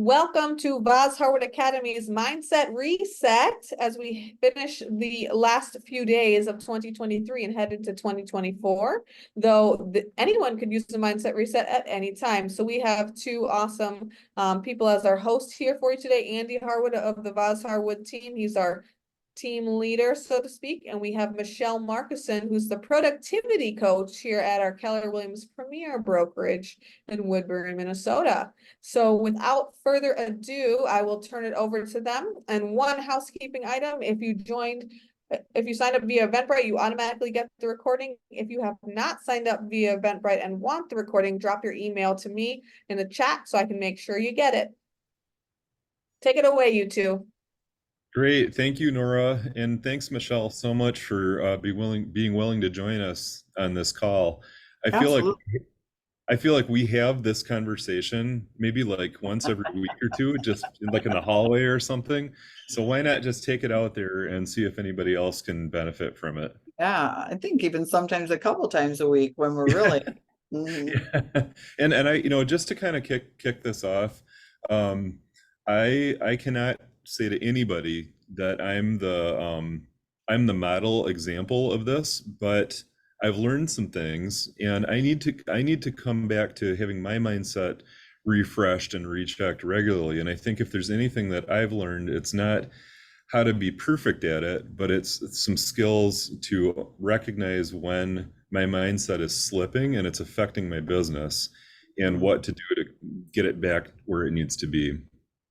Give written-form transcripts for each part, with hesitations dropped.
Welcome to Vaz+Harwood Academy's Mindset Reset as we finish the last few days of 2023 and head into 2024, though anyone could use the Mindset Reset at any time. So we have two awesome people as our hosts here for you today. Andy Harwood of the Vaz+Harwood team. He's our team leader, so to speak. And we have Michelle Markuson, who's the productivity coach here at our Keller Williams Premier Brokerage in Woodbury, Minnesota. So without further ado, I will turn it over to them. And one housekeeping item, if you signed up via Eventbrite, you automatically get the recording. If you have not signed up via Eventbrite and want the recording, drop your email to me in the chat so I can make sure you get it. Take it away, you two. Great. Thank you, Nora. And thanks, Michelle, so much for being willing to join us on this call. Absolutely. I feel like we have this conversation maybe like once every week or two, just like in the hallway or something. So why not just take it out there and see if anybody else can benefit from it? Yeah, I think even sometimes a couple times a week when we're really. Yeah. And I, just to kind of kick this off, I cannot say to anybody that I'm the model example of this, but I've learned some things, and I need to come back to having my mindset refreshed and rechecked regularly. And I think if there's anything that I've learned, it's not how to be perfect at it, but it's some skills to recognize when my mindset is slipping and it's affecting my business, and what to do to get it back where it needs to be.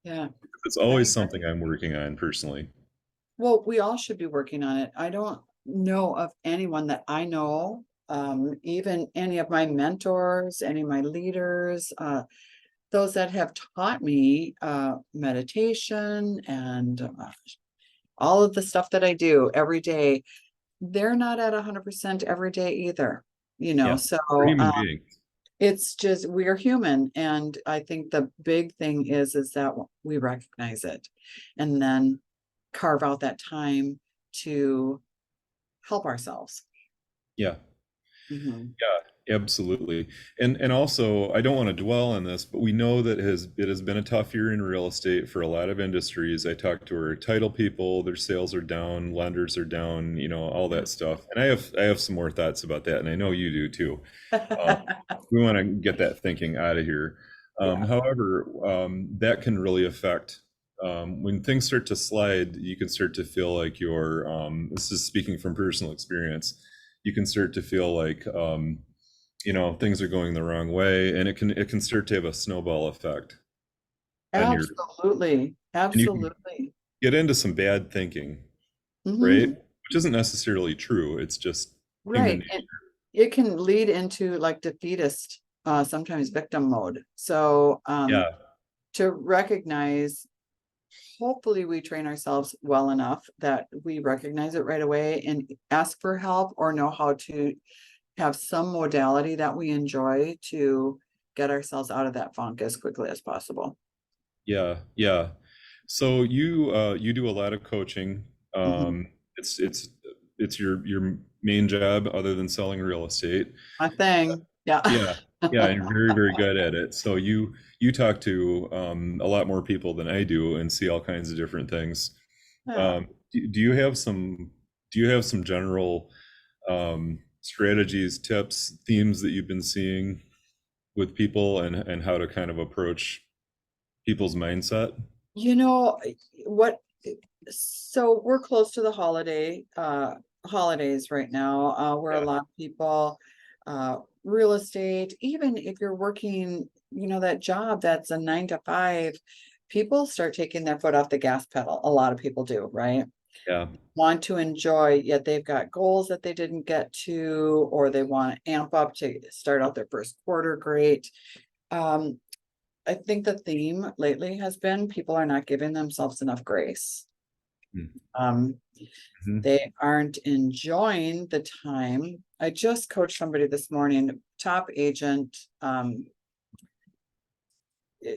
Yeah. It's always something I'm working on personally. Well, we all should be working on it. I don't know of anyone that I know, even any of my mentors, any of my leaders, those that have taught me meditation and all of the stuff that I do every day, they're not at 100% every day either, Yeah, so human beings. it's just, we're human. And I think the big thing is that we recognize it and then carve out that time to help ourselves. Yeah. Mm-hmm. Yeah, absolutely. And also, I don't want to dwell on this, but we know that it has been a tough year in real estate for a lot of industries. I talked to our title people, their sales are down, lenders are down, all that stuff. And I have some more thoughts about that, and I know you do too. We want to get that thinking out of here. However, that can really affect when things start to slide. You can start to feel like this is speaking from personal experience, you can start to feel like things are going the wrong way, and it can start to have a snowball effect. Absolutely. Absolutely. Get into some bad thinking, right? Which isn't necessarily true. It's just right. And it can lead into like defeatist, sometimes victim mode. So to recognize, hopefully we train ourselves well enough that we recognize it right away and ask for help, or know how to have some modality that we enjoy to get ourselves out of that funk as quickly as possible. Yeah. So you do a lot of coaching. It's your main job other than selling real estate. My thing. Yeah. And you're very, very good at it. So you talk to a lot more people than I do and see all kinds of different things. Do you have some general strategies, tips, themes that you've been seeing with people, and how to kind of approach people's mindset? So we're close to the holidays right now, where a lot of people, real estate, even if you're working, that job that's a 9 to 5, people start taking their foot off the gas pedal. A lot of people do, right? Yeah. Want to enjoy, yet they've got goals that they didn't get to, or they want to amp up to start out their first quarter great. I think the theme lately has been people are not giving themselves enough grace. They aren't enjoying the time. I just coached somebody this morning, top agent.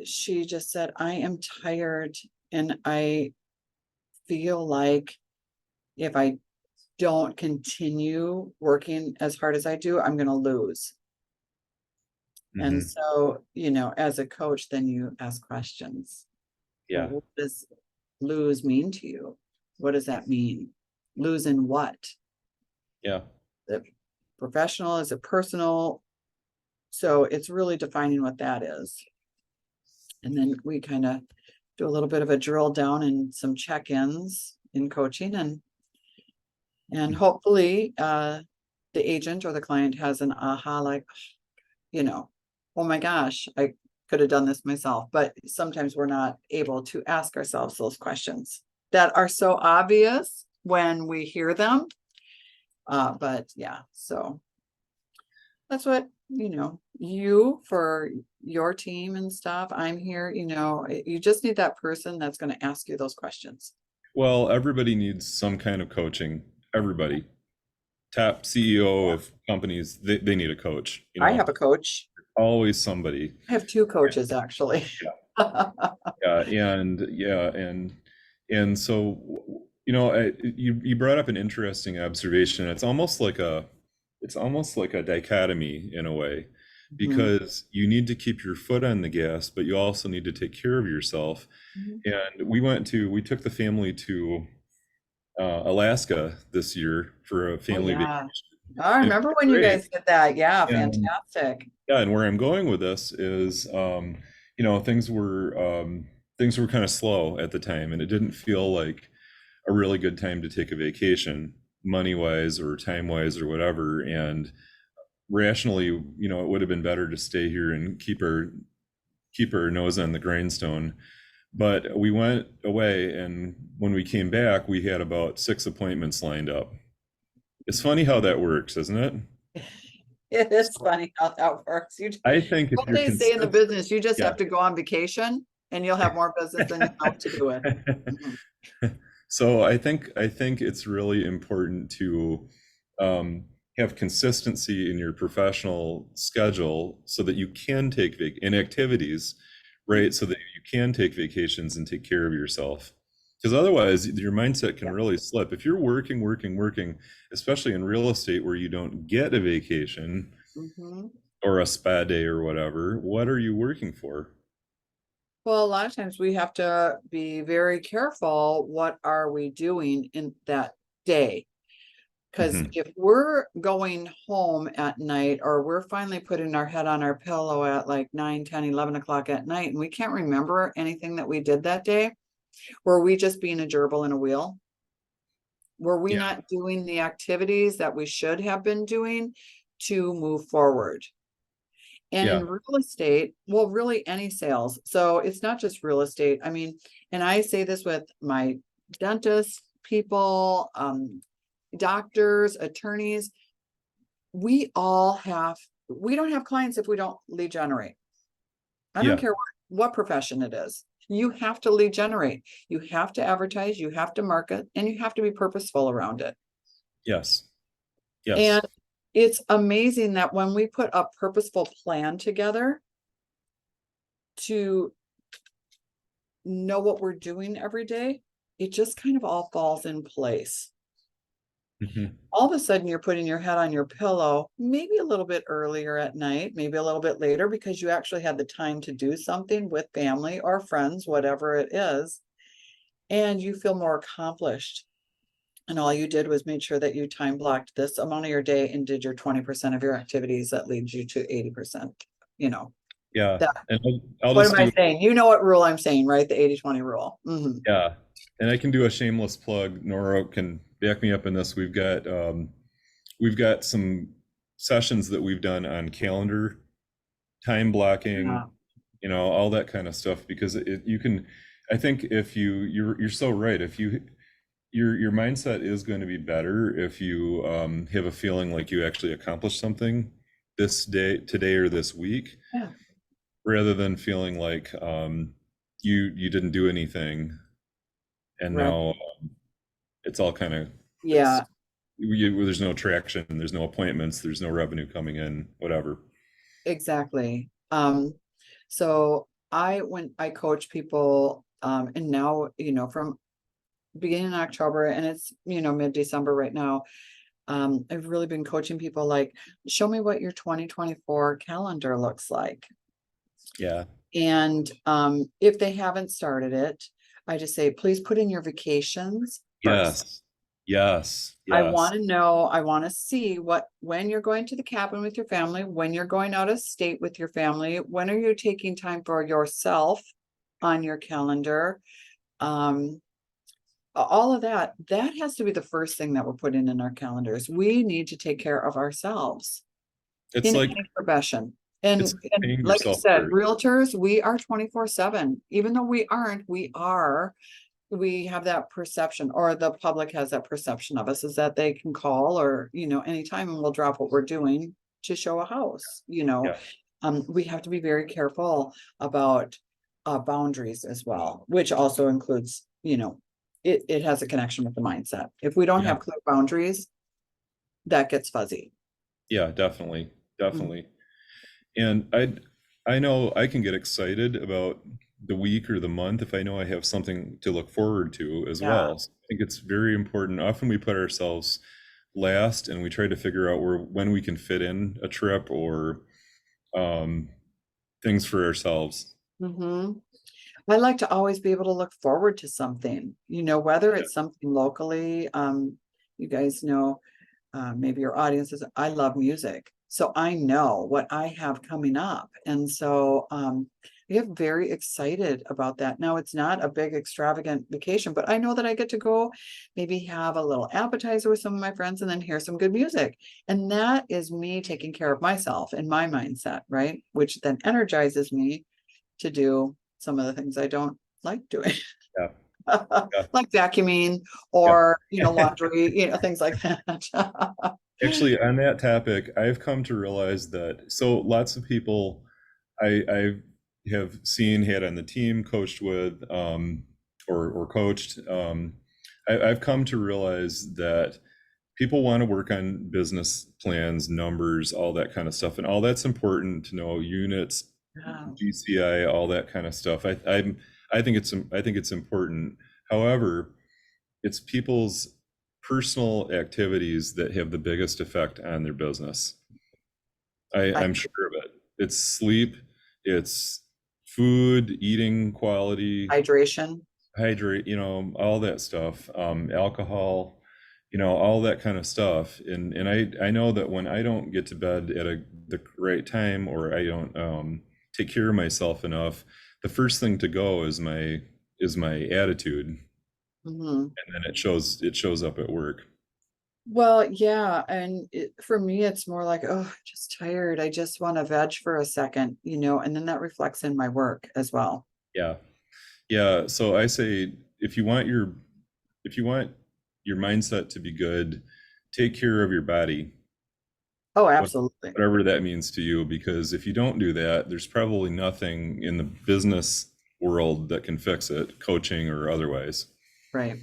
She just said, I am tired, and I feel like if I don't continue working as hard as I do, I'm going to lose. And Mhm. so, as a coach, then you ask questions. Well, Yeah. what does lose mean to you? What does that mean? Lose in what? Yeah. Is it professional? Is it personal? So it's really defining what that is. And then we kind of do a little bit of a drill down and some check-ins in coaching, and hopefully the agent or the client has an aha, like, oh my gosh, I could have done this myself. But sometimes we're not able to ask ourselves those questions that are so obvious when we hear them. But yeah, so that's what, you for your team and stuff. I'm here, you just need that person that's going to ask you those questions. Well, everybody needs some kind of coaching. Everybody. Top CEO Yeah. of companies, they need a coach, I have a coach. always somebody. I have two coaches, actually. And so you brought up an interesting observation. It's almost like a dichotomy in a way, Mhm. because you need to keep your foot on the gas, but you also need to take care of yourself. Mhm. And we took the family to Alaska this year for a Oh, family vacation. yeah. I And it remember was when you great. guys did that. Yeah, And fantastic. yeah, and where I'm going with this is, things were kind of slow at the time, and it didn't feel like a really good time to take a vacation, money wise or time wise or whatever. And rationally, it would have been better to stay here and keep our nose on the grindstone. But we went away, and when we came back, we had about 6 appointments lined up. It's funny how that works, isn't it? It is funny how that works. I think if What you're they say in the consistent, business, you just yeah. have to go on vacation and you'll have more business than you know what to do with. Mhm. So I think it's really important to have consistency in your professional schedule so that you can take in activities, right? So that you can take vacations and take care of yourself. Because otherwise, your mindset can Yeah. really slip. If you're working, especially in real estate where you don't get a vacation Mhm. or a spa day or whatever, what are you working for? Well, a lot of times we have to be very careful. What are we doing in that day? Because Mhm. if we're going home at night, or we're finally putting our head on our pillow at like 9, 10, 11 o'clock at night, and we can't remember anything that we did that day, were we just being a gerbil in a wheel? Were we Yeah, not doing the activities that we should have been doing to move forward? And yeah, in real estate, well, really any sales. So it's not just real estate. I mean, and I say this with my dentists, people, doctors, attorneys. We don't have clients if we don't lead generate. I don't yeah, care what profession it is. You have to lead generate. You have to advertise, you have to market, and you have to be purposeful around it. yes, yes, And it's amazing that when we put a purposeful plan together to know what we're doing every day, it just kind of all falls in place. mhm, All of a sudden, you're putting your head on your pillow, maybe a little bit earlier at night, maybe a little bit later, because you actually had the time to do something with family or friends, whatever it is, and you feel more accomplished. And all you did was make sure that you time blocked this amount of your day and did your 20% of your activities that leads you to 80%. You know, yeah. that, And I'll what just am I do saying? You know what rule I'm saying, right? The 80-20 rule. Mhm. Yeah, and I can do a shameless plug. Nora can back me up in this. We've got some sessions that we've done on calendar, time Yeah, blocking, all that kind of stuff. Because you can, I think if you're so right. If your mindset is going to be better if you have a feeling like you actually accomplished something this day, today, or this week, yeah, rather than feeling like you didn't do anything and right. now it's all kind of it's Yeah, there's no traction, there's no appointments, there's no revenue coming in, whatever. exactly. So when I coach people, and now, from beginning in October, and it's, mid-December right now, I've really been coaching people like, show me what your 2024 calendar looks like. Yeah. And if they haven't started it, I just say, please put in your vacations first. Yes. I want to know, I want to see when you're going to the cabin with your family, when you're going out of state with your family, when are you taking time for yourself on your calendar? All of that has to be the first thing that we're putting in our calendars. We need to take care of ourselves It's in like, any profession. it's And paying like you yourself said, first. realtors, we are 24/7. Even though we aren't, we are. We have that perception, or the public has that perception of us, is that they can call or, anytime, and we'll drop what we're doing to show a house, Yeah. we have to be very careful about boundaries as well, which also includes, it has a connection with the mindset. If we don't Yeah. have clear boundaries, that gets fuzzy. Yeah, definitely. Definitely. And I know I can get excited about the week or the month if I know I have something to look forward to as Yeah. well. So I think it's very important. Often we put ourselves last and we try to figure out when we can fit in a trip or things for ourselves. I like to always be able to look forward to something, whether it's something locally. You guys know, maybe your audiences, I love music. So I know what I have coming up. And so I get very excited about that. Now, it's not a big extravagant vacation, but I know that I get to go maybe have a little appetizer with some of my friends and then hear some good music. And that is me taking care of myself and my mindset, right? Which then energizes me to do some of the things I don't like doing. Yeah. Like vacuuming or, laundry, things like that. Actually, on that topic, I've come to realize that so lots of people I have seen, had on the team, coached with, or coached. I've come to realize that people want to work on business plans, numbers, all that kind of stuff, and all that's important to know, units, GCI, all that kind of stuff. I think it's important. However, it's people's personal activities that have the biggest effect on their business. I'm sure of it. It's sleep, it's food, eating quality, Hydration. hydrate, all that stuff, alcohol, all that kind of stuff. And I know that when I don't get to bed at the right time, or I don't take care of myself enough, the first thing to go is my attitude. And then it shows up at work. Well, yeah. And for me, it's more like, oh, just tired. I just want to veg for a second, and then that reflects in my work as well. Yeah. Yeah. So I say, if you want your mindset to be good, take care of your body. Oh, absolutely. Whatever that means to you, because if you don't do that, there's probably nothing in the business world that can fix it, coaching or otherwise. Right.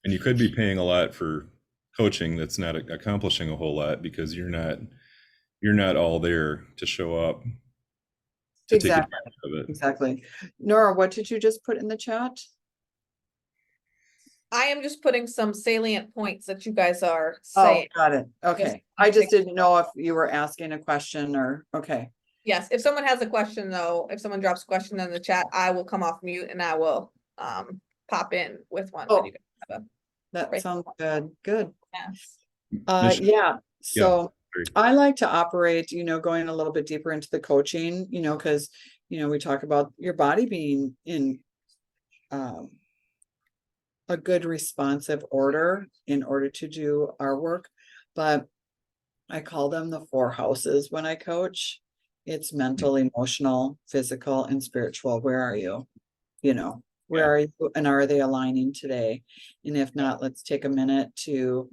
And you could be paying a lot for coaching that's not accomplishing a whole lot, because you're not all there to show up to take advantage of it. Exactly. Nora, what did you just put in the chat? I am just putting some salient points that you guys are saying. Oh, got it. Okay. I just didn't know if you were asking a question or, okay. Yes, if someone has a question though, if someone drops a question in the chat, I will come off mute and I will pop in with one. Oh, you guys have that sounds good. Good. Yes. Yeah. So I like to operate, going a little bit deeper into the coaching, because, we talk about your body being in a good responsive order in order to do our work. But I call them the 4 houses when I coach. It's mental, emotional, physical, and spiritual. Where are you? Where are you, and are they aligning today? And if not, let's take a minute to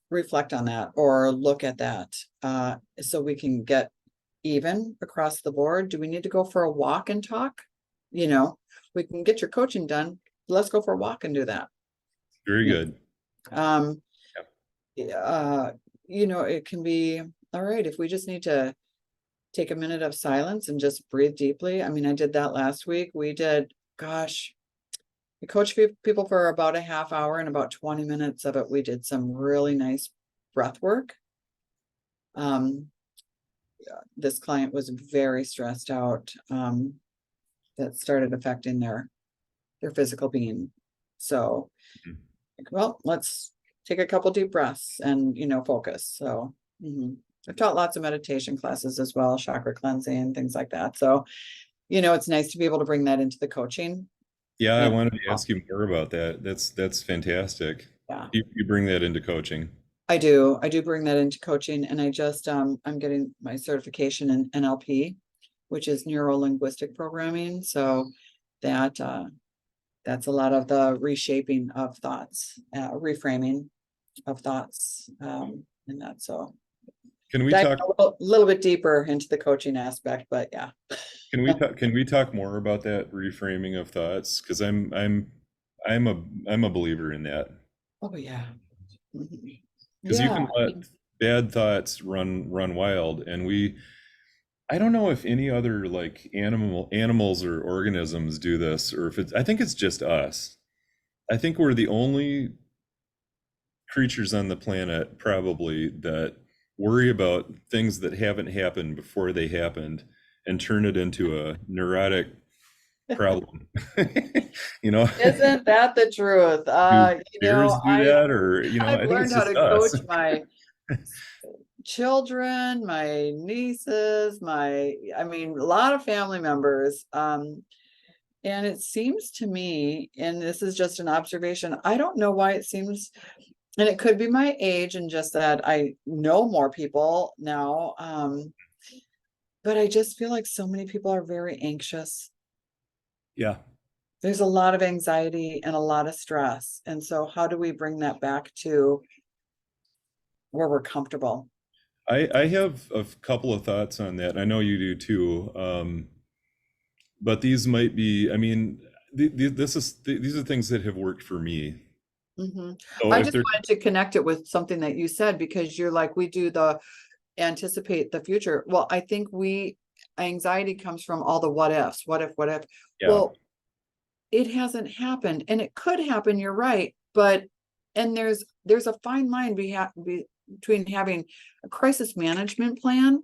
reflect on that or look at that, so we can get even across the board. Do we need to go for a walk and talk? We can get your coaching done. Let's go for a walk and do that. Very good. It can be all right if we just need to take a minute of silence and just breathe deeply. I mean, I did that last week. We coached people for about a half hour, and about 20 minutes of it, we did some really nice breath work. This client was very stressed out. That started affecting their physical being. So, Mhm. well, let's take a couple deep breaths and, focus. So, I've taught lots of meditation classes as well, chakra cleansing, things like that. So, it's nice to be able to bring that into the coaching. Yeah, I And- wanted to ask you more about that. That's fantastic. Yeah. You bring that into coaching. I do bring that into coaching, and I just, I'm getting my certification in NLP, which is neuro linguistic programming. So that, that's a lot of the reshaping of thoughts, reframing of thoughts, and that. So Can we dive talk? a little bit deeper into the coaching aspect, but yeah. Can we talk more about that reframing of thoughts? Because I'm a believer in that. Oh yeah. Mhm. Because you can Yeah. let bad thoughts run wild, and I don't know if any other like animals or organisms do this, or if I think it's just us. I think we're the only creatures on the planet probably that worry about things that haven't happened before they happened and turn it into a neurotic problem. Isn't that the truth? Do bears do that, or I I've think learned it's how just to us. coach my children, my nieces, I mean, a lot of family members. And it seems to me, and this is just an observation, I don't know why it seems, and it could be my age and just that I know more people now. But I just feel like so many people are very anxious. Yeah. There's a lot of anxiety and a lot of stress. And so how do we bring that back to where we're comfortable? I have a couple of thoughts on that. I know you do too. But these might be, I mean, these are things that have worked for me. So I if just they're, wanted to connect it with something that you said, because you're like, we do the anticipate the future. Well, I think anxiety comes from all the what ifs, what if. yeah, Well, it hasn't happened, and it could happen, you're right, but and there's a fine line between having a crisis management plan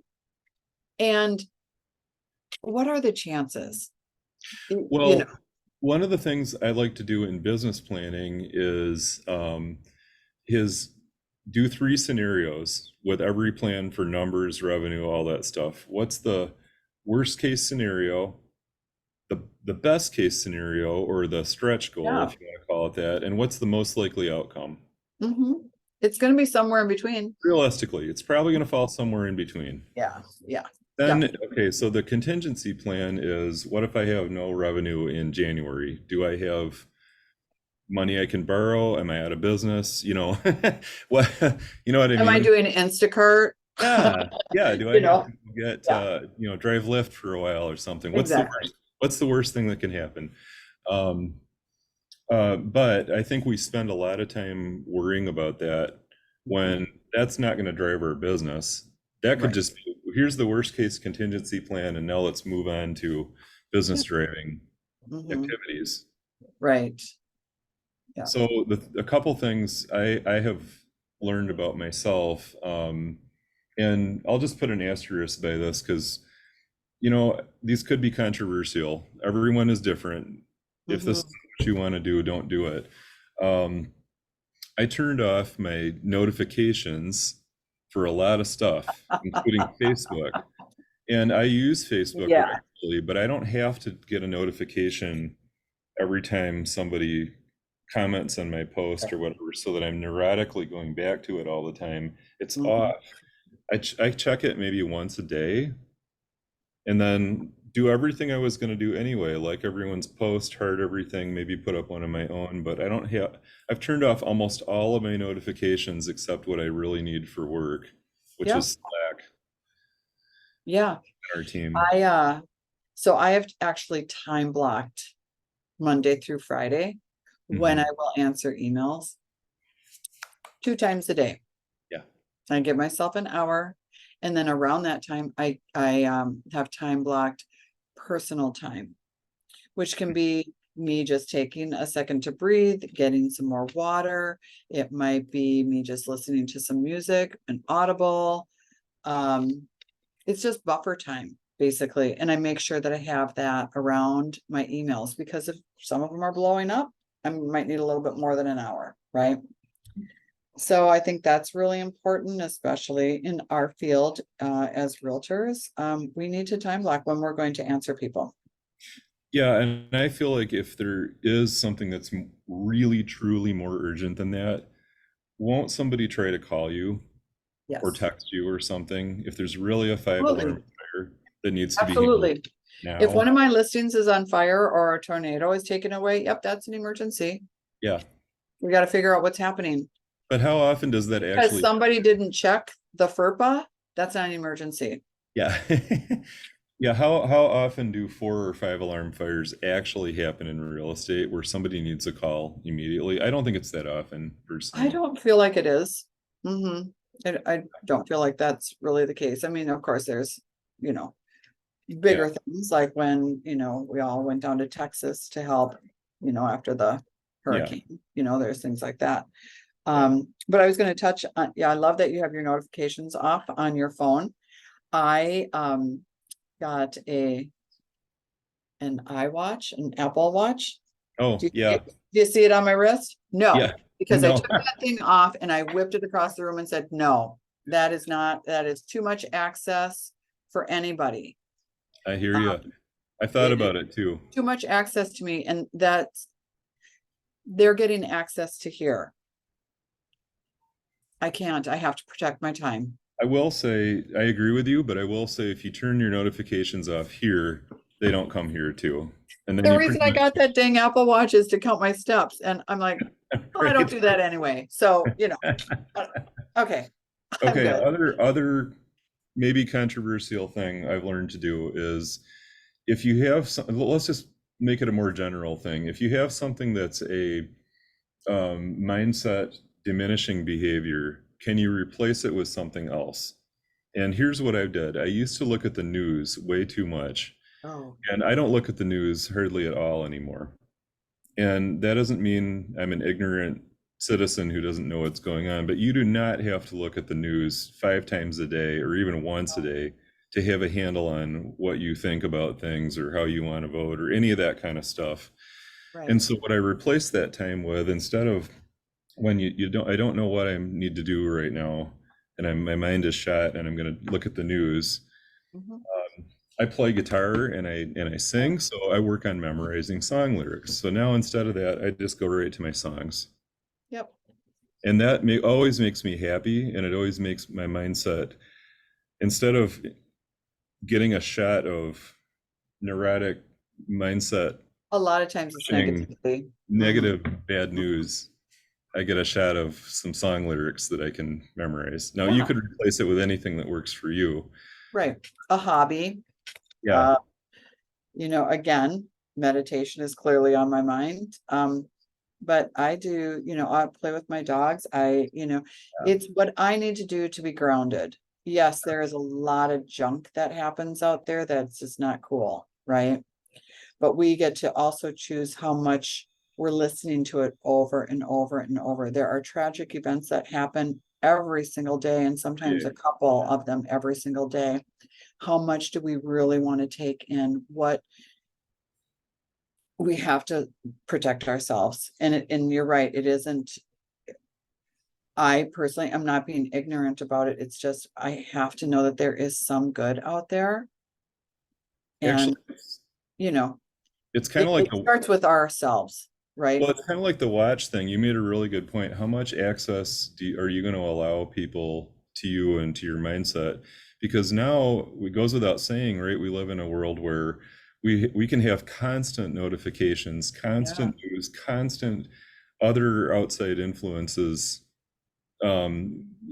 and what are the chances. well, one of the things I like to do in business planning is do 3 scenarios with every plan for numbers, revenue, all that stuff. What's the worst case scenario, the best case scenario, or the stretch goal, Yeah. if you want to call it that, and what's the most likely outcome? It's going to be somewhere in between. Realistically, it's probably going to fall somewhere in between. Yeah. Then, okay, so the contingency plan is, what if I have no revenue in January? Do I have money I can borrow? Am I out of business? What, you know what I mean? Am I doing Instacart? Yeah. Do I have to get, drive Lyft for a while or something? Exactly. What's the worst thing that can happen? But I think we spend a lot of time worrying about that when that's not going to drive our business. That could just be, here's the worst case contingency plan, and now let's move on to business driving activities. Right. Yeah. So a couple things I have learned about myself, and I'll just put an asterisk by this because, these could be controversial. Everyone is different. If this is what you want to do, don't do it. I turned off my notifications for a lot of stuff, including Facebook. And I use Facebook regularly, but I don't have to get a notification every time somebody comments on my post or whatever, so that I'm neurotically going back to it all the time. It's off. I check it maybe once a day, and then do everything I was going to do anyway, like everyone's post, heart everything, maybe put up one of my own, but I've turned off almost all of my notifications except what I really need for work, which is Slack. Yeah. Our team. So I have actually time blocked Monday through Friday when I will answer emails 2 times a day. Yeah. I give myself an hour, and then around that time, I have time blocked personal time, which can be me just taking a second to breathe, getting some more water. It might be me just listening to some music, an audible. It's just buffer time, basically. And I make sure that I have that around my emails, because if some of them are blowing up, I might need a little bit more than an hour, right? So I think that's really important, especially in our field as realtors. We need to time block when we're going to answer people. Yeah, and I feel like if there is something that's really, truly more urgent than that, won't somebody try to call you Yes. or text you or something? If there's really a 5-alarm fire that needs to be Absolutely. handled now. If one of my listings is on fire or a tornado is taken away, yep, that's an emergency. Yeah. We got to figure out what's happening. But how often does that Because actually? somebody didn't check the FERPA, that's not an emergency. Yeah. Yeah, how often do 4 or 5 alarm fires actually happen in real estate where somebody needs a call immediately? I don't think it's that often, personally. I don't feel like it is. I don't feel like that's really the case. I mean, of course, there's, you know, bigger things like when, you know, we all went down to Texas to help, you know, after the hurricane, you know, there's things like that. But I was going to touch on, I love that you have your notifications off on your phone. I got an iWatch, an Apple Watch. Oh, Do yeah. you see it on my wrist? No, Yeah. because I No. took that thing off and I whipped it across the room and said, no, that is too much access for anybody. I hear you. I thought about it too. Too much access to me, and they're getting access to here. I can't. I have to protect my time. I will say, I agree with you, but I will say if you turn your notifications off here, they don't come here too. And then The you reason I got that dang Apple Watch is to count my steps, and I'm like, oh, I don't do that anyway. So, you know, okay. Okay, other maybe controversial thing I've learned to do is if you have some, let's just make it a more general thing. If you have something that's a mindset diminishing behavior, can you replace it with something else? And here's what I did. I used to look at the news way too much. Oh. And I don't look at the news hardly at all anymore. And that doesn't mean I'm an ignorant citizen who doesn't know what's going on, but you do not have to look at the news 5 times a day or even once a day to have a handle on what you think about things or how you want to vote or any of that kind of stuff. Right. And so what I replaced that time with, instead of when I don't know what I need to do right now, and my mind is shot and I'm going to look at the news. I play guitar and I sing, so I work on memorizing song lyrics. So now instead of that, I just go right to my songs. Yep. And that always makes me happy, and it always makes my mindset, instead of getting a shot of neurotic mindset, A lot of times it's negative bad news, I get a shot of some song lyrics that I can memorize. Now you could replace it with anything that works for you. Right. A hobby. Yeah. You know, again, meditation is clearly on my mind. But I do, you know, I play with my dogs. It's what I need to do to be grounded. Yes, there is a lot of junk that happens out there that's just not cool, right? But we get to also choose how much we're listening to it over and over and over. There are tragic events that happen every single day, and sometimes a couple of them every single day. How much do we really want to take in? What we have to protect ourselves. And you're right, it isn't. I personally am not being ignorant about it. It's just I have to know that there is some good out there. And actually, you know, it's kind of like it starts with ourselves, right? Well, it's kind of like the watch thing. You made a really good point. How much access are you going to allow people to you and to your mindset? Because now it goes without saying, right? We live in a world where we can have constant notifications, constant news, constant other outside influences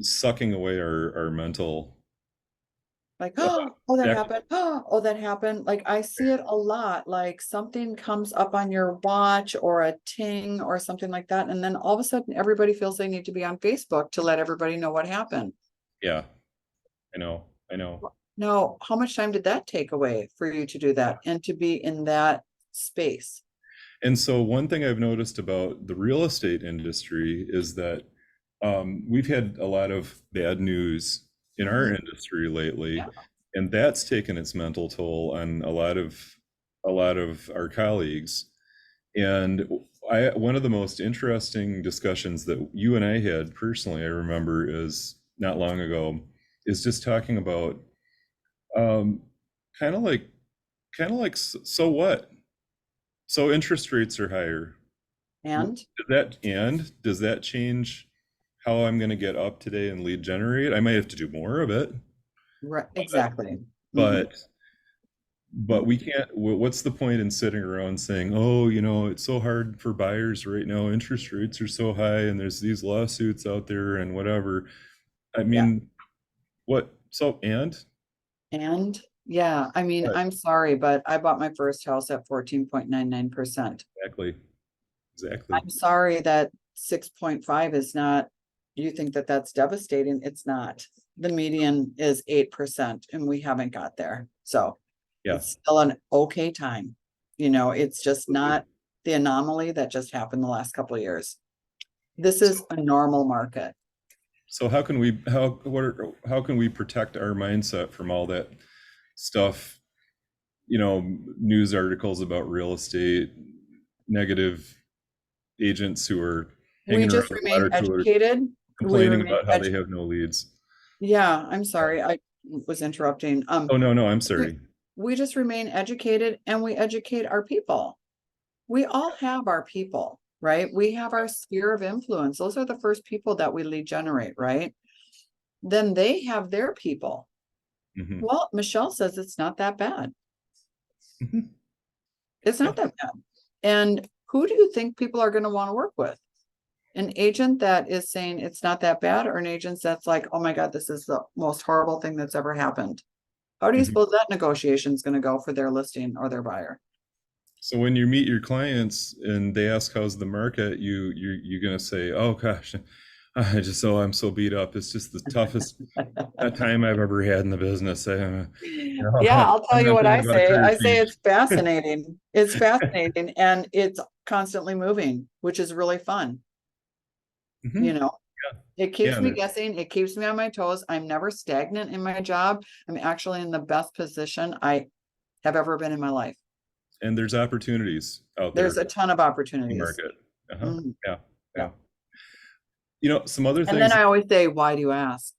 sucking away our mental. Like, oh, that happened. Oh, that happened. Like, I see it a lot. Like something comes up on your watch or a ting or something like that. And then all of a sudden, everybody feels they need to be on Facebook to let everybody know what happened. Yeah, I know. Now, how much time did that take away for you to do that and to be in that space? And so one thing I've noticed about the real estate industry is that we've had a lot of bad news in our industry lately, Yeah. and that's taken its mental toll on a lot of our colleagues. And one of the most interesting discussions that you and I had personally, I remember, is not long ago, is just talking about um, kind of like so what? So interest rates are higher. And Does that change how I'm going to get up today and lead generate? I might have to do more of it, right, exactly. but we can't. What's the point in sitting around saying, "Oh, you know, it's so hard for buyers right now. Interest rates are so high, and there's these lawsuits out there, and whatever." I Yeah. mean, what? So And yeah, I mean, Right. I'm sorry, but I bought my first house at 14.99%. Exactly. I'm sorry that 6.5 is not, you think that that's devastating. It's not. The median is 8% and we haven't got there. So Yeah. it's still an okay time. You know, it's just Absolutely. not the anomaly that just happened the last couple of years. This is a normal market. So how can we protect our mindset from all that stuff? You know, news articles about real estate, negative agents who are We hanging just around remain water coolers, educated. We complaining remain about how they have no leads. Yeah, I'm sorry. I was interrupting. Oh, no, I'm sorry. We just remain educated and we educate our people. We all have our people, right? We have our sphere of influence. Those are the first people that we lead generate, right? Then they have their people. Mhm. Well, Michelle says it's not that bad. Mhm. It's not that bad. And who do you think people are going to want to work with? An agent that is saying it's not that bad, or an agent that's like, oh my God, this is the most horrible thing that's ever happened. How do you Mhm. suppose that negotiation is going to go for their listing or their buyer? So when you meet your clients and they ask how's the market, you're gonna say, "Oh gosh, I'm so beat up. It's just the toughest time I've ever had in the business." Yeah, I'll tell I'm you not what thinking I about a say. career I say change. it's fascinating. It's fascinating and it's constantly moving, which is really fun. You Mhm. know, it keeps Yeah, me guessing. It keeps me on my toes. I'm never stagnant in my job. I'm actually in the best position I have ever been in my life. and there's opportunities out there There's a in ton of the opportunities. market. Uh-huh. Mhm. Yeah, Yeah. yeah. You know, some other And then things. I always say, why do you ask?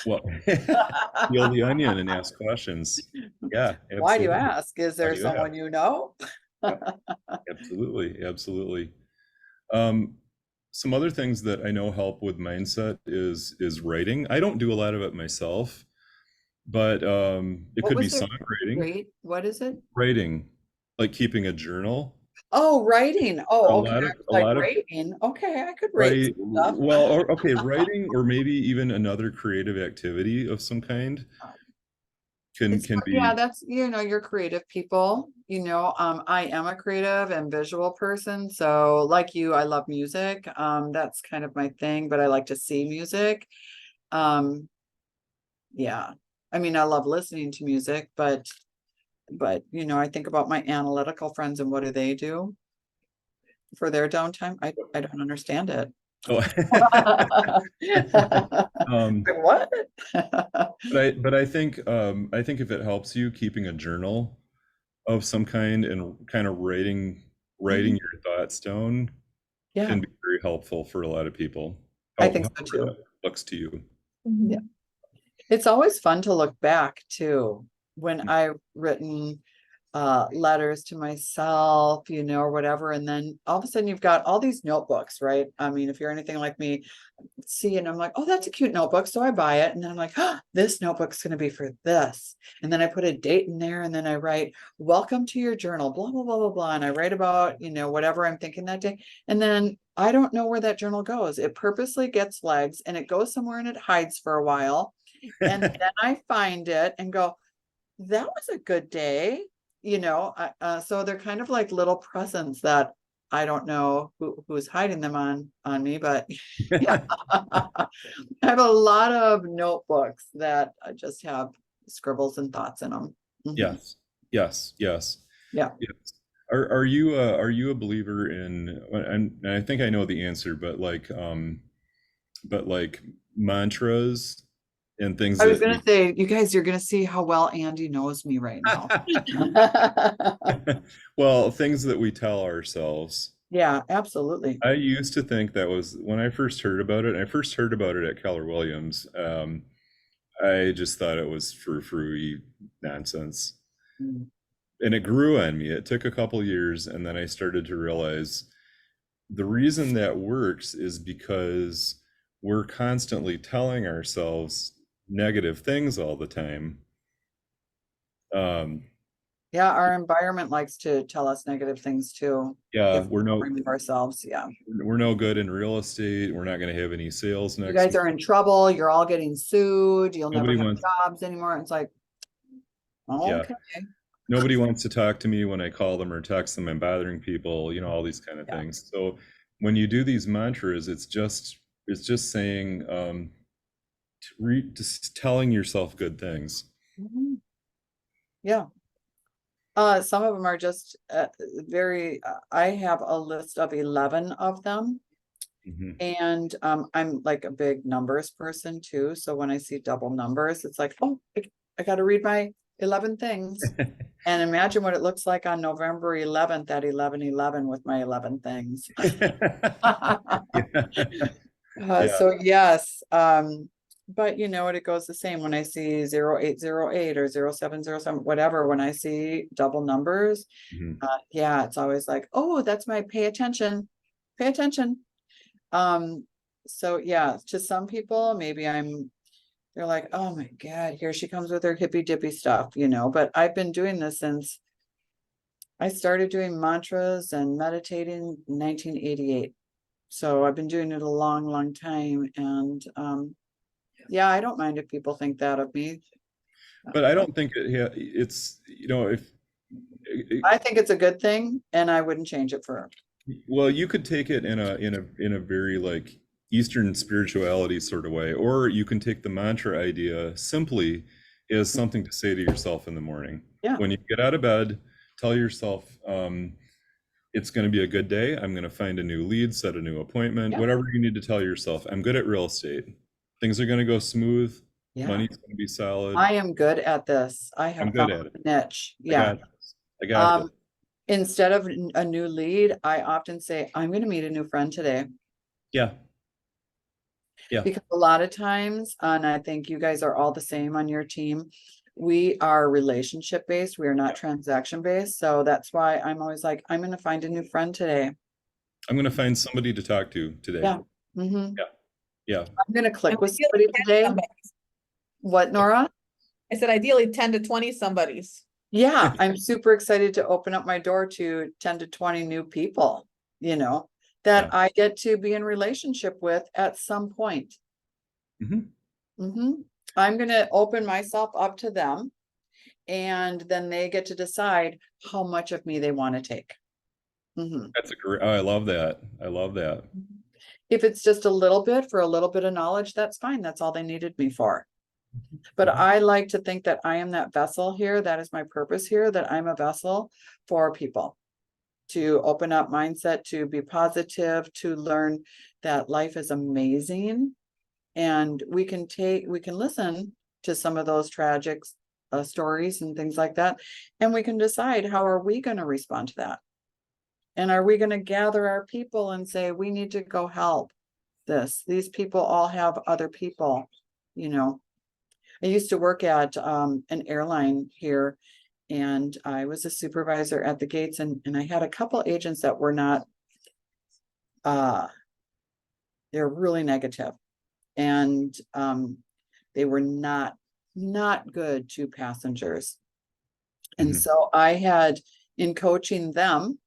Well, peel the onion and ask questions. Yeah, Why do you absolutely. ask? Is Why there do you someone ask? you know? Yep, absolutely, absolutely. Um, some other things that I know help with mindset is writing. I don't do a lot of it myself, but it What could be was it? songwriting, Wait, what is it? writing, like keeping a journal. Oh, writing. A Oh, okay. lot I of was a like lot of rating. Okay, I could rate Right. some stuff. Well, or, okay, writing or maybe even another creative activity of some kind It's can yeah, be. that's you're creative people. I am a creative and visual person. So like you, I love music. That's kind of my thing, but I like to see music. Um, yeah. I mean, I love listening to music, but I think about my analytical friends and what do they do for their downtime? I don't understand it. Oh. Um, What? but I think if it helps you keeping a journal of some kind and kind of writing your thoughts down Yeah, can be very helpful for a lot of people. I think However so too. that looks to you. Yeah. It's always fun to look back too, when I've written letters to myself, or whatever, and then all of a sudden you've got all these notebooks, right? I mean, if you're anything like me, see, and I'm like, oh, that's a cute notebook, so I buy it, and then I'm like, oh, this notebook's going to be for this, and then I put a date in there, and then I write, welcome to your journal, blah blah blah blah blah, and I write about whatever I'm thinking that day, and then I don't know where that journal goes. It purposely gets legs, and it goes somewhere, and it hides for a while, and then I find it and go, that was a good day. So they're kind of like little presents that I don't know who's hiding them on me, but yeah. I have a lot of notebooks that I just have scribbles and thoughts in them. Mhm. Yes. Yes. Yes. Yeah. Yes. Are you a believer in, and I think I know the answer, but like mantras and things I was that gonna say, you guys, you're gonna see how well Andy knows me right now. well, things that we tell ourselves. Yeah, absolutely. I used to think that was when I first heard about it. I first heard about it at Keller Williams. I just thought it was frou-frou nonsense, Mm. and it grew on me. It took a couple years, and then I started to realize the reason that works is because we're constantly telling ourselves negative things all the time. Um, Yeah, our environment likes to tell us negative things too. yeah, If we don't remove ourselves, yeah. we're no good in real estate. We're not going to have any sales You next guys month. are in trouble, you're all getting sued, you'll never Nobody have wants, jobs anymore. It's like, yeah, okay. nobody wants to talk to me when I call them or text them. I'm bothering people, all these kind of Yeah. things. So when you do these mantras, it's just saying, just telling yourself good things. Mhm. Yeah. Some of them are just very, I have a list of 11 of them. Mhm. And I'm like a big numbers person too. So when I see double numbers, it's like, oh, I got to read my 11 things and imagine what it looks like on November 11th at 11:11 with my 11 things. Yeah. So yes, but you know what, it goes the same when I see 0808 or 0707, whatever, when I see double numbers, Mhm. yeah, it's always like, oh, that's my pay attention, pay attention. So yeah, to some people, maybe they're like, oh my God, here she comes with her hippy dippy stuff, but I've been doing this since I started doing mantras and meditating in 1988. So I've been doing it a long, long time. And yeah, I don't mind if people think that of me. But I don't think it's, if I think it's a good thing and I wouldn't change it for her. well, you could take it in a very like Eastern spirituality sort of way, or you can take the mantra idea simply as something to say to yourself in the morning. Yeah. When you get out of bed, tell yourself, it's going to be a good day. I'm going to find a new lead, set a new appointment, Yeah. whatever you need to tell yourself. I'm good at real estate. Things are going to go smooth. Yeah. Money's going to be solid. I am good at this. I have I'm good found at it. a niche. I Yeah. got this. I got this. Instead of a new lead, I often say, I'm going to meet a new friend today. Yeah. Yeah. Because a lot of times, and I think you guys are all the same on your team, we are relationship based. We are not transaction based. So that's why I'm always like, I'm going to find a new friend today. I'm going to find somebody to talk to today. Yeah. Mm-hmm. Yeah. I'm going to click And with ideally somebody 10 today. somebodies. What, Nora? I said ideally 10 to 20 somebodies. Yeah, I'm super excited to open up my door to 10 to 20 new people, that I get to be in relationship with at some point. I'm going to open myself up to them, and then they get to decide how much of me they want to take. That's a great, I love that. I love that. If it's just a little bit for a little bit of knowledge, that's fine. That's all they needed me for. But I like to think that I am that vessel here. That is my purpose here, that I'm a vessel for people to open up mindset, to be positive, to learn that life is amazing. And we can listen to some of those tragic stories and things like that. And we can decide, how are we going to respond to that? And are we going to gather our people and say, we need to go help these people all have other people, I used to work at an airline here, and I was a supervisor at the gates, and I had a couple agents that were not, they're really negative, and they were not good to passengers. And so I had, in coaching them,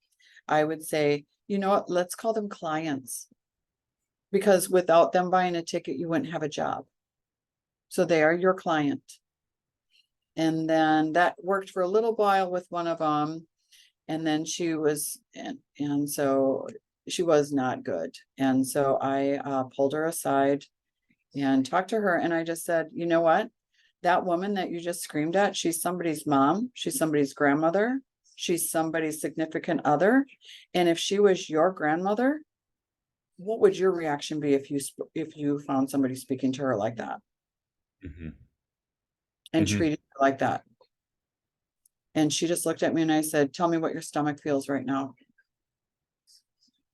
I would say, you know what, let's call them clients, because without them buying a ticket, you wouldn't have a job. So they are your client. And then that worked for a little while with one of them. And then she was, and so she was not good. And so I pulled her aside and talked to her. And I just said, you know what? That woman that you just screamed at, she's somebody's mom. She's somebody's grandmother. she's somebody's significant other. And if she was your grandmother, what would your reaction be if you found somebody speaking to her like that Mhm. and Mhm. treated her like that? And she just looked at me and I said, tell me what your stomach feels right now.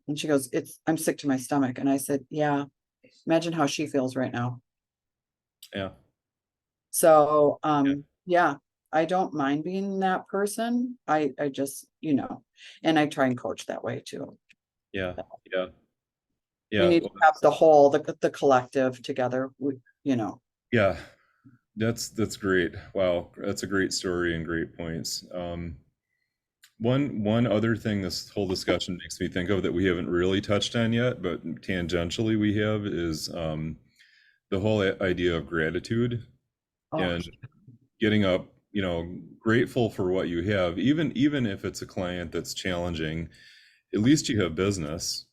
And she goes, I'm sick to my stomach. And I said, yeah, imagine how she feels right now. Yeah. So, yeah, I don't mind being that person. I just, and I try and coach that way too. Yeah. Yeah. We Yeah. need to have the whole, the collective together, Yeah. That's great. Wow. That's a great story and great points. One other thing this whole discussion makes me think of that we haven't really touched on yet, but tangentially we have, is the whole idea of gratitude Oh, and getting up, grateful for what you have, even if it's a client that's challenging. At least you have business,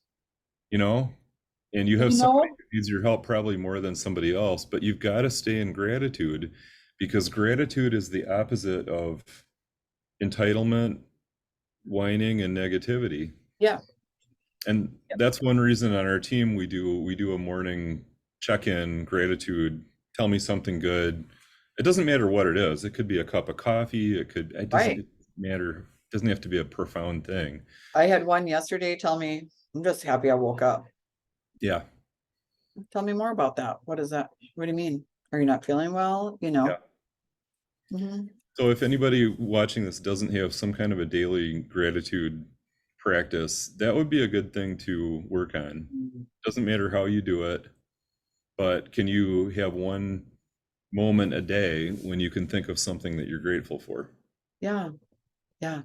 and you have somebody who needs your help probably more than somebody else, but you've got to stay in gratitude, because gratitude is the opposite of entitlement, whining, and negativity. yeah. And that's one reason on our team we do a morning check-in, gratitude, tell me something good. It doesn't matter what it is. It could be a cup of coffee. It doesn't matter. It doesn't have to be a profound thing. I had one yesterday tell me, I'm just happy I woke up. Yeah. Tell me more about that. What is that? What do you mean? Are you not feeling well? Yeah. Mhm. So if anybody watching this doesn't have some kind of a daily gratitude practice, that would be a good thing to work on. Doesn't matter how you do it, but can you have one moment a day when you can think of something that you're grateful for? Yeah. Yeah.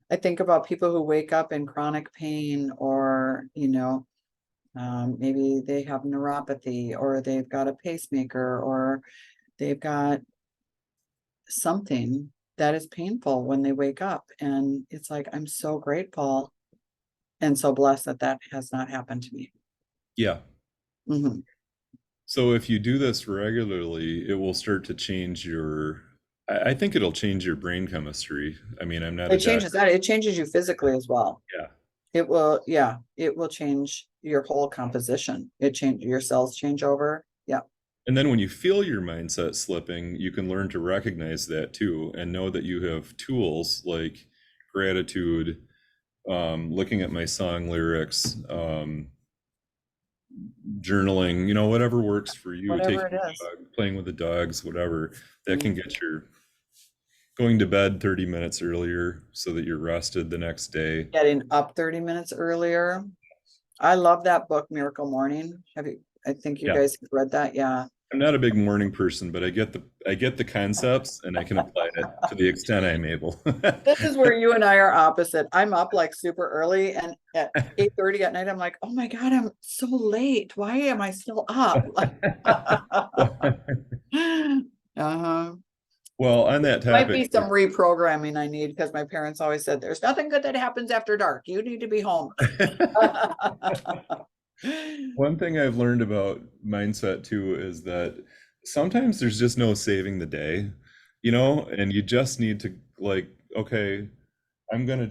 I think about people who wake up in chronic pain, or, maybe they have neuropathy, or they've got a pacemaker, or they've got something that is painful when they wake up. And it's like, I'm so grateful and so blessed that that has not happened to me. Yeah. Mhm. So if you do this regularly, it will start to change I think it'll change your brain chemistry. I mean, I'm not a It changes doctor. that. It changes you physically as well. Yeah. It will, yeah, it will change your whole composition. Your cells change over. Yeah. And then when you feel your mindset slipping, you can learn to recognize that too, and know that you have tools like gratitude, looking at my song lyrics, journaling, whatever works for you, Whatever taking it is. playing with the dogs, whatever, that can get your going to bed 30 minutes earlier so that you're rested the next day. Getting up 30 minutes earlier. I love that book, Miracle Morning. I think you guys have read that. Yeah. I'm not a big morning person, but I get the concepts and I can apply it to the extent I'm able. This is where you and I are opposite. I'm up like super early, and at 8:30 at night, I'm like, oh my God, I'm so late. Why am I still up? Uh-huh. Well, on that Might be topic, some reprogramming I need, because my parents always said there's nothing good that happens after dark. You need to be home. one thing I've learned about mindset too is that sometimes there's just no saving the day, and you just need to, like, okay, I'm gonna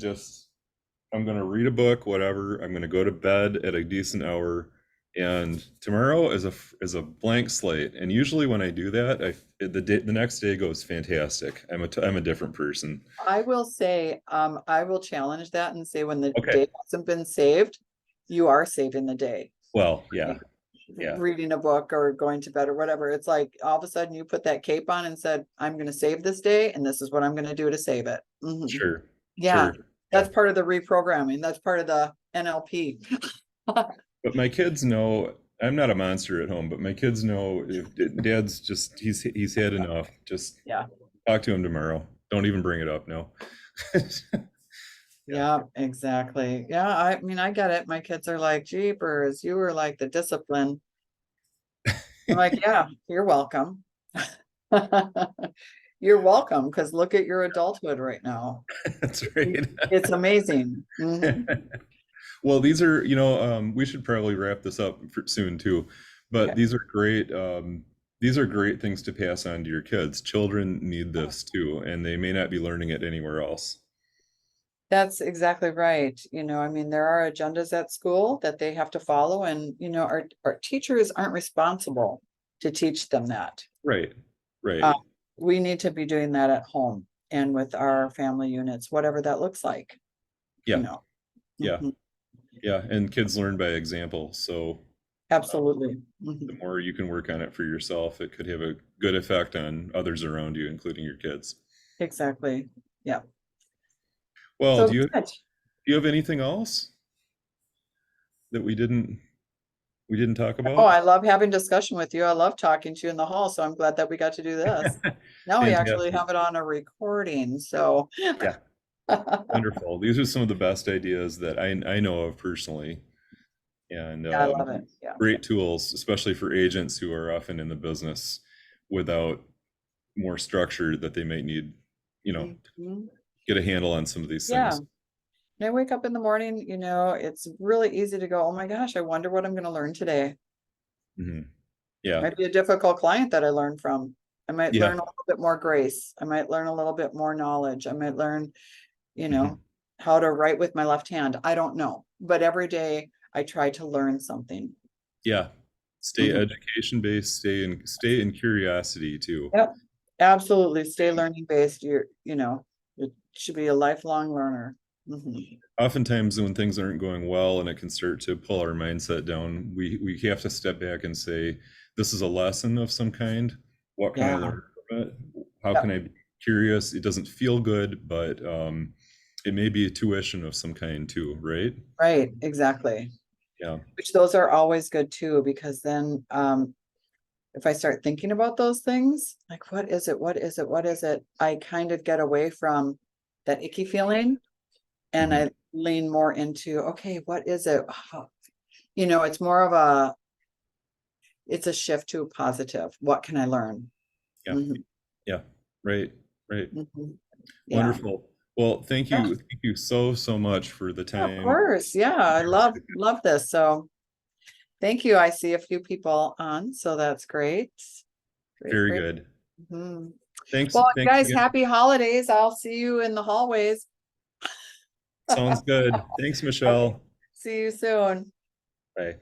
read a book, whatever. I'm gonna go to bed at a decent hour, and tomorrow is a blank slate. And usually when I do that, the next day goes fantastic. I'm a different person. I will say, I will challenge that and say, when the Okay. day hasn't been saved, you are saving the day. Well, yeah. Reading a book or going to bed or whatever. It's like all of a sudden you put that cape on and said, I'm going to save this day, and this is what I'm going to do to save it. Mhm. Sure. Yeah. Sure. That's part of the reprogramming. That's part of the NLP. But my kids know I'm not a monster at home, but my kids know if Dad's just he's had enough. Just talk to him tomorrow. Don't even bring it up. No. Yeah, exactly. Yeah, I mean, I get it. My kids are like, jeepers, you were like the discipline. I'm like, yeah, you're welcome. You're welcome, because look at your adulthood right now. That's right. It's amazing. Mhm. Well, these are, we should probably wrap this up soon too, but Okay. these are great. These are great things to pass on to your kids. Children need this too, and they may not be learning it anywhere else. That's exactly right. I mean, there are agendas at school that they have to follow, and our teachers aren't responsible to teach them that. Right, right. We need to be doing that at home and with our family units, whatever that looks like. Yeah, yeah, Mhm. yeah. And kids learn by example. So Absolutely. the Mhm. more you can work on it for yourself, it could have a good effect on others around you, including your kids. Exactly. Yeah. Well, So do good. you have anything else that we didn't talk Oh, about? I love having discussion with you. I love talking to you in the hall, so I'm glad that we got to do this. Now we actually Fantastic. have it on a recording, so. Yeah, wonderful. These are some of the best ideas that I know of personally, and I love it. Yeah. great tools, especially for agents who are often in the business without more structure that they might need, Mhm. get a handle on some of these Yeah. things. When I wake up in the morning, it's really easy to go, oh my gosh, I wonder what I'm going to learn today. Hmm. Yeah, Might be a difficult client that I learn from. I might yeah. learn a little bit more grace. I might learn a little bit more knowledge. I might learn, you Mhm. know, how to write with my left hand. I don't know. But every day I try to learn something. Yeah. Stay Mhm. education based, stay in curiosity too. Yep. Absolutely. Stay learning based. It should be a lifelong learner. Mhm. Oftentimes when things aren't going well and it can start to pull our mindset down, we have to step back and say, this is a lesson of some kind. What can I Yeah. learn from it? How can Yep. I be curious? It doesn't feel good, but it may be a tuition of some kind too, right? Right. Exactly. Yeah. Which those are always good too, because then if I start thinking about those things, like what is it? What is it? What is it? I kind of get away from that icky feeling and Mhm. I lean more into, okay, what is it? It's more of it's a shift to a positive. What can I learn? Yeah. Mhm, Yeah. Right. Right. mhm. Yeah. Wonderful. Well, thank Yeah, you. Thank you so, so much for the of time. course. Yeah. I love this. So thank you. I see a few people on, so that's great. Great, Very great. good. Mhm. Thanks. Well, Thanks guys, again. happy holidays. I'll see you in the hallways. Sounds good. Thanks, Okay. Michelle. See you soon. Bye.